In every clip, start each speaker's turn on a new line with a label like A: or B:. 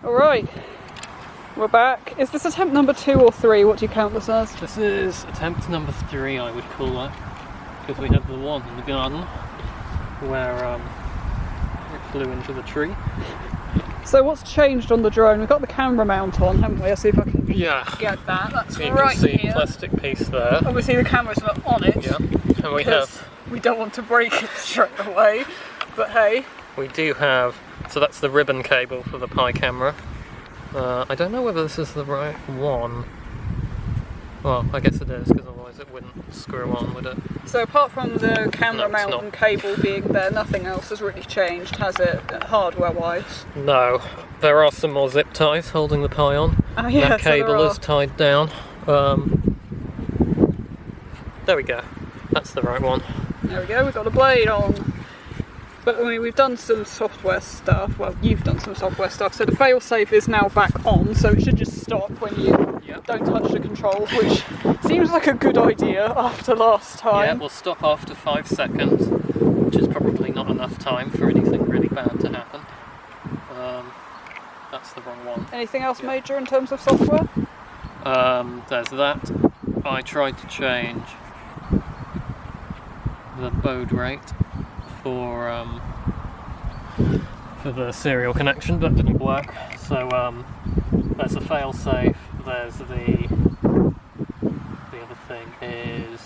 A: Alright, we're back. Is this attempt number 2 or 3? What do you count this as?
B: This is attempt number 3, I would call it, because we had the one in the garden where it flew into the tree.
A: So what's changed on the drone? We've got the camera mount on, haven't we? I'll see if I can get that. That's
B: so you
A: right
B: can see
A: here.
B: Plastic piece there.
A: Obviously the camera's not on it.
B: Yeah, and
A: we don't want to break it straight away. But hey.
B: We do have, so that's the ribbon cable for the Pi camera. I don't know whether this is the right one. Well, I guess it is, because otherwise it wouldn't screw on, would it?
A: So apart from the camera mount and cable being there, nothing else has really changed, has it, hardware-wise?
B: No. There are some more zip ties holding the Pi on.
A: Oh, yeah,
B: that cable is tied down. There we go. That's the right one.
A: There we go, we've got a blade on. But I mean, we've done some software stuff. Well, you've done some software stuff. So the failsafe is now back on, so it should just stop when you don't touch the controls, which seems like a good idea after last time.
B: Yeah, we'll stop after 5 seconds, which is probably not enough time for anything really bad to happen. That's the wrong one.
A: Anything else major in terms of software?
B: There's that. I tried to change the baud rate for the serial connection, but that didn't work. So there's the failsafe. There's the other thing is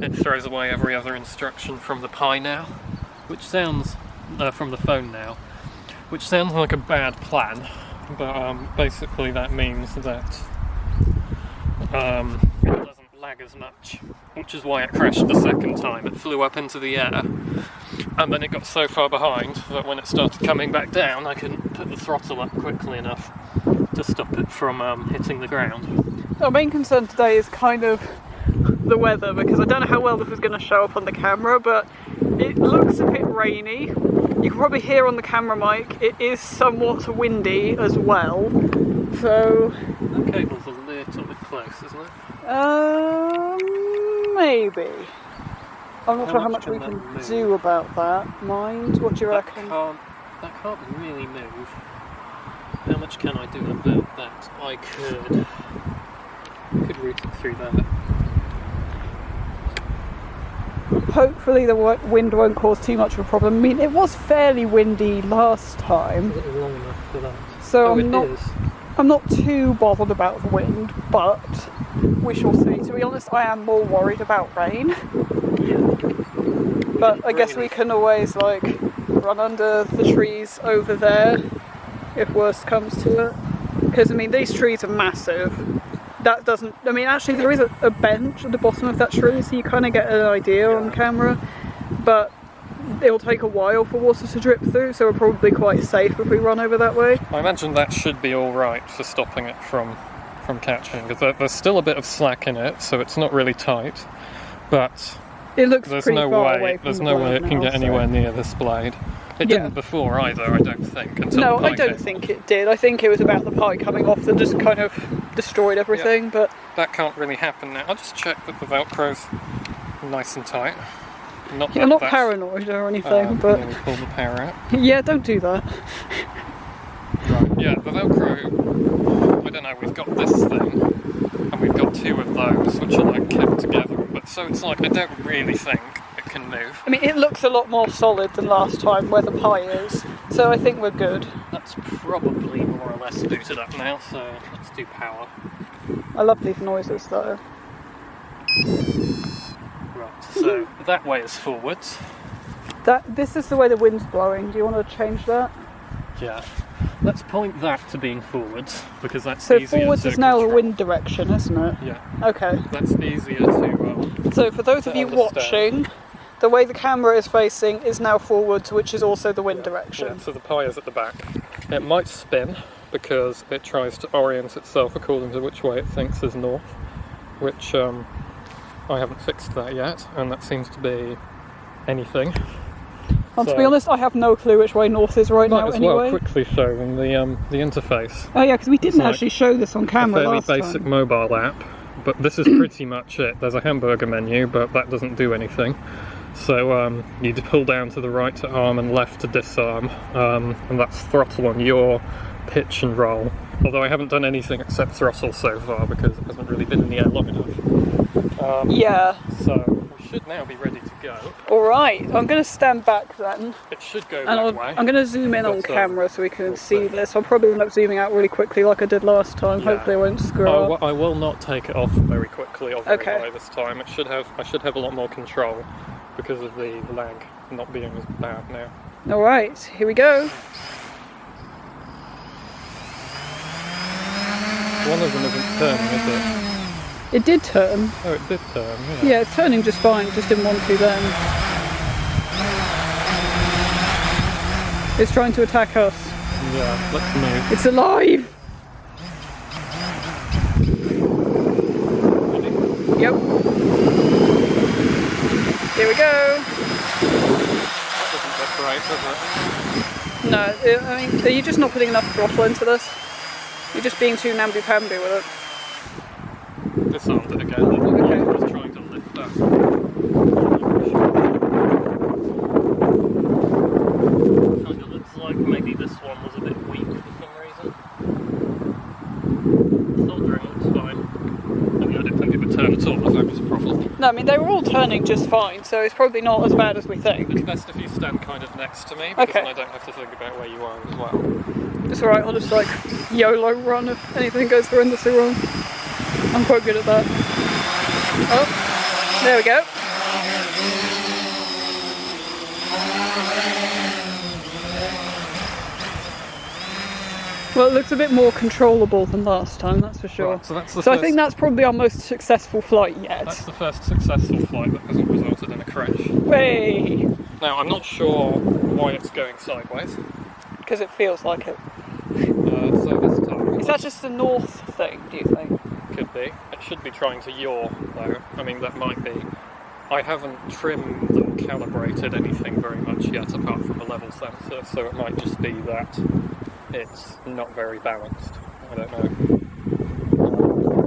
B: it throws away every other instruction from the Pi now, which sounds from the phone now, which sounds like a bad plan. But basically that means that it doesn't lag as much, which is why it crashed the second time. It flew up into the air and then it got so far behind that when it started coming back down I couldn't put the throttle up quickly enough to stop it from hitting the ground.
A: Our main concern today is kind of the weather, because I don't know how well this is going to show up on the camera, but it looks a bit rainy. You can probably hear on the camera mic it is somewhat windy as well, so...
B: That cable's a little bit close, isn't it?
A: Maybe. I'm not sure how much we can do about that. Mind? What do you reckon?
B: That can't really move. How much can I do about that? I could route it through there.
A: Hopefully the wind won't cause too much of a problem. I mean, it was fairly windy last time.
B: Is it long enough for that?
A: So I'm not too bothered about the wind, but we shall see. To be honest, I am more worried about rain.
B: Yeah.
A: But I guess we can always like run under the trees over there if worst comes to it. Because I mean, these trees are massive. That doesn't, I mean, actually there is a bench at the bottom of that tree, so you kind of get an idea on camera, but it'll take a while for water to drip through, so we're probably quite safe if we run over that way.
B: I imagine that should be alright for stopping it from catching, because there's still a bit of slack in it, so it's not really tight, but
A: it looks
B: there's
A: pretty
B: no
A: far
B: way,
A: away from
B: there's
A: the
B: no
A: blade
B: way it can
A: now,
B: get anywhere near this blade. It didn't before either, I don't think.
A: No, I don't think it did. I think it was about the Pi coming off that just kind of destroyed everything, but...
B: That can't really happen now. I'll just check that the Velcro's nice and tight.
A: You're not paranoid or anything, but...
B: Nearly pull the power out.
A: Yeah, don't do that.
B: Right, yeah, the Velcro, I don't know, we've got this thing, and we've got 2 of those, which are like kept together, but so it's like, I don't really think it can move.
A: I mean, it looks a lot more solid than last time where the Pi is, so I think we're good.
B: That's probably more or less booted up now, so let's do power.
A: I love these noises though.
B: Right, so that way is forwards.
A: This is the way the wind's blowing. Do you want to change that?
B: Yeah. Let's point that to being forwards, because that's
A: so
B: easier to
A: forwards is now
B: control.
A: the wind direction, isn't it?
B: Yeah.
A: Okay.
B: That's easier to
A: So for those of you watching, the way the camera is facing is now forwards, which is also the wind direction.
B: Yeah, so the Pi is at the back. It might spin, because it tries to orient itself according to which way it thinks is north, which I haven't fixed that yet, and that seems to be anything.
A: And to be honest, I have no clue which way north is right now anyway.
B: Might as well quickly show them the interface.
A: Oh yeah, because we didn't actually show this on camera last time.
B: A fairly basic mobile app, but this is pretty much it. There's a hamburger menu, but that doesn't do anything. So you pull down to the right to arm and left to disarm, and that's throttle on your pitch and roll. Although I haven't done anything except throttle so far because it hasn't really been in the air long enough.
A: Yeah.
B: So we should now be ready to go.
A: Alright, I'm going to stand back then.
B: It should go
A: And
B: that way.
A: I'm going to zoom in on camera so we can see this. I'll probably end up zooming out really quickly like I did last time.
B: Yeah.
A: Hopefully I won't screw up.
B: I will not take it off very quickly or very
A: Okay.
B: high this time. I should have a lot more control because of the lag not being as bad now.
A: Alright, here we go.
B: One of them isn't turning, is it?
A: It did turn.
B: Oh, it did turn, yeah.
A: Yeah, it's turning just fine, just didn't want to then. It's trying to attack us.
B: Yeah, let's move.
A: It's alive!
B: Ready?
A: Yep. Here we go.
B: That doesn't look right, does it?
A: No, I mean, are you just not putting enough throttle into this? You're just being too namby-pamby with it.
B: Disarmed it again. Okay. I was trying to lift that. Kind of looks like maybe this one was a bit weak for some reason. Soldering looks fine. I mean, I didn't think it would turn at all if that was a problem.
A: No, I mean, they were all turning just fine, so it's probably not as bad as we think.
B: It's best if you stand kind of next to me, because
A: Okay.
B: then I don't have to think about where you are as well.
A: It's alright, I'll just like YOLO run if anything goes horrendously wrong. I'm quite good at that. Oh, there we go. Well, it looks a bit more controllable than last time, that's for sure.
B: Right, so that's the
A: So I
B: first,
A: think that's probably our most successful flight yet.
B: that's the first successful flight that hasn't resulted in a crash.
A: Way!
B: Now, I'm not sure why it's going sideways.
A: Because it feels like it.
B: So this time
A: Is that just a north thing, do you think?
B: could be. It should be trying to yaw, though. I mean, that might be. I haven't trimmed or calibrated anything very much yet, apart from a level sensor, so it might just be that it's not very balanced. I don't know.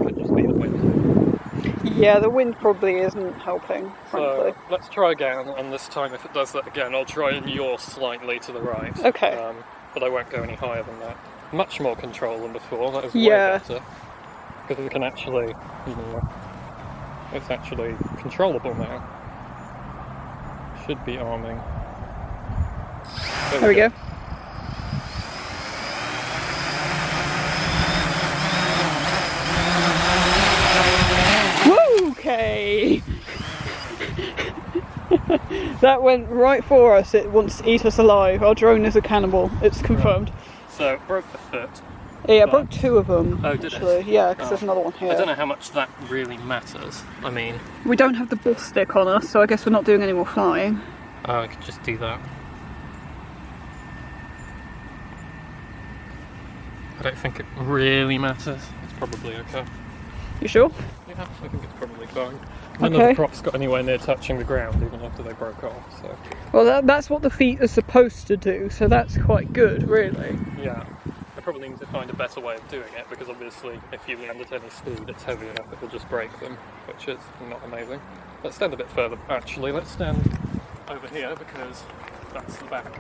B: It could just be the wind.
A: Yeah, the wind probably isn't helping, frankly.
B: So let's try again, and this time if it does that again, I'll try and yaw slightly to the right.
A: Okay.
B: But I won't go any higher than that. Much more control than before, that is way
A: Yeah.
B: better. Because we can actually, it's actually controllable now. Should be arming.
A: There we go. Woo! Okay. That went right for us. It wants to eat us alive. Our drone is a cannibal. It's confirmed.
B: So, broke the foot.
A: Yeah, I broke two of them.
B: Oh, did it?
A: actually. Yeah, because
B: Oh.
A: there's another one here.
B: I don't know how much that really matters. I mean,
A: We don't have the ball stick on us, so I guess we're not doing any more flying.
B: I could just do that. I don't think it really matters. It's probably okay.
A: You sure?
B: Yeah, I think it's probably fine. None of the props got anywhere near touching the ground, even after they broke off, so...
A: Well, that's what the feet are supposed to do, so that's quite good, really.
B: Yeah. I probably need to find a better way of doing it, because obviously if you land at any speed it's heavy enough it will just break them, which is not amazing. Let's stand a bit further, actually. Let's stand over here, because that's the back.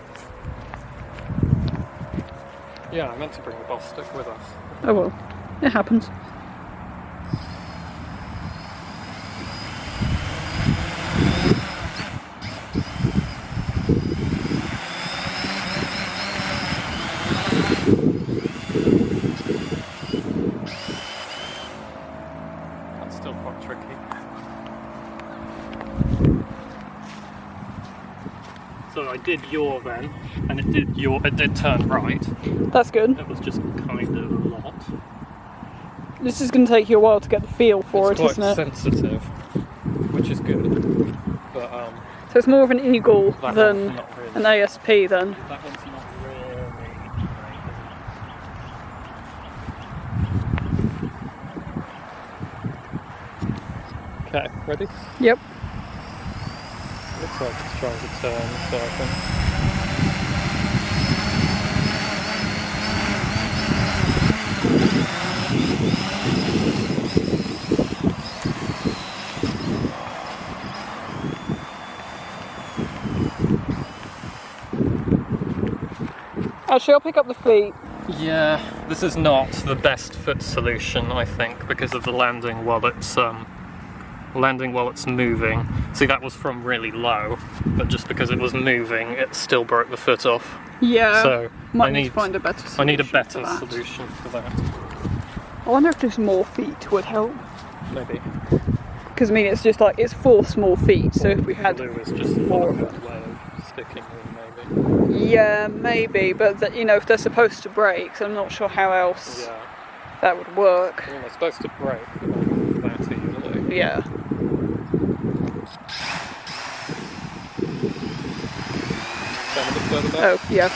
B: Yeah, I meant to bring the boss stick with us.
A: Oh well, it happens.
B: That's still quite tricky. So I did yaw then, and it did turn right.
A: That's good.
B: It was just kind of a lot.
A: This is going to take you a while to get the feel for
B: It's
A: it, isn't
B: quite
A: it?
B: sensitive, which is good. But
A: So it's more of an eagle
B: that
A: than
B: one's not really.
A: an ASP then.
B: That one's not really great, is it? Okay, ready?
A: Yep.
B: Looks like it's trying to turn, so I think.
A: Actually, I'll pick up the feet.
B: Yeah, this is not the best foot solution, I think, because of the landing while it's moving. See, that was from really low, but just because it was moving, it still broke the foot off.
A: Yeah.
B: So
A: might need to find a better solution.
B: I need a better solution for that.
A: I wonder if just more feet would help.
B: Maybe.
A: Because I mean, it's just like it's 4 small feet. So if we had
B: it's just
A: more
B: of a way of sticking them, maybe.
A: Yeah, maybe, but if they're supposed to break, so I'm not sure how else that would work.
B: Well, they're supposed to break, but not that easily.
A: Yeah.
B: Down a bit further back.
A: Oh, yeah.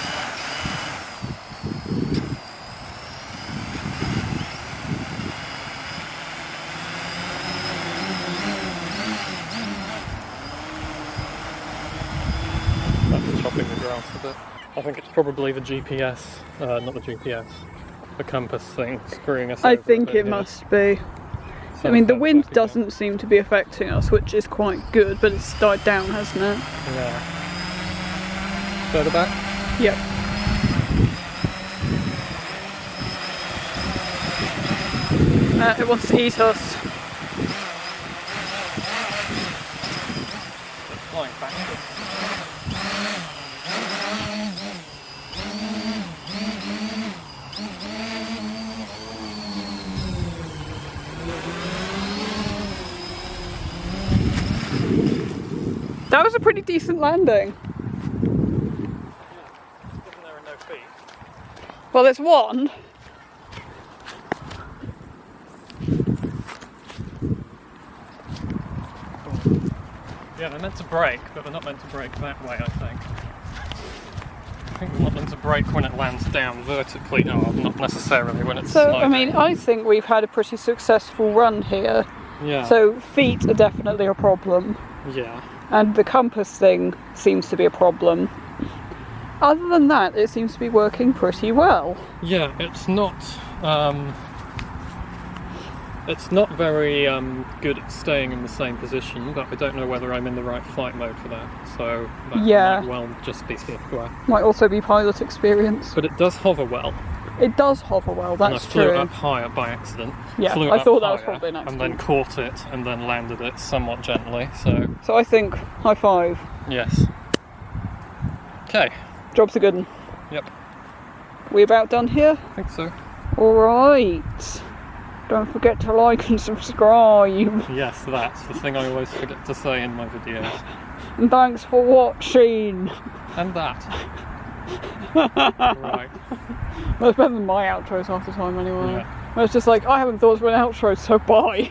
B: That's chopping the grass a bit. I think it's probably the GPS, not the GPS, the compass thing screwing us over.
A: I think
B: a bit
A: it
B: here.
A: must be.
B: So
A: I mean, the
B: further
A: wind
B: back again.
A: doesn't seem to be affecting us, which is quite good, but it's died down, hasn't it?
B: Yeah. Further back?
A: Yep. It wants to eat us.
B: It's flying backwards.
A: That was a pretty decent landing.
B: Given there are no feet.
A: Well, there's one.
B: Yeah, they're meant to break, but they're not meant to break that way, I think. I think we want them to break when it lands down vertically, not necessarily when it's
A: So,
B: sliding.
A: I mean, I think we've had a pretty successful run here.
B: Yeah.
A: So, feet are definitely a problem.
B: Yeah.
A: And the compass thing seems to be a problem. Other than that, it seems to be working pretty well.
B: Yeah, it's not very good at staying in the same position, but I don't know whether I'm in the right flight mode for that, so that
A: Yeah.
B: might well just be software.
A: Might also be pilot experience.
B: But it does hover well,
A: It does hover well,
B: and I
A: that's
B: flew
A: true.
B: up higher by accident.
A: Yeah,
B: Flew
A: I
B: up
A: thought that was
B: higher,
A: probably an
B: and
A: accident.
B: then caught it, and then landed it somewhat gently, so
A: So I think, high five.
B: yes. Okay,
A: Job's a good one.
B: yep,
A: We about done here?
B: I think so.
A: Alright. Don't forget to like and subscribe.
B: Yes, that's the thing I always forget to say in my videos.
A: And thanks for watching.
B: And that. Right.
A: That's better than my outros half the time anyway.
B: Yeah.
A: It's just like, I haven't thought of an outro, so bye.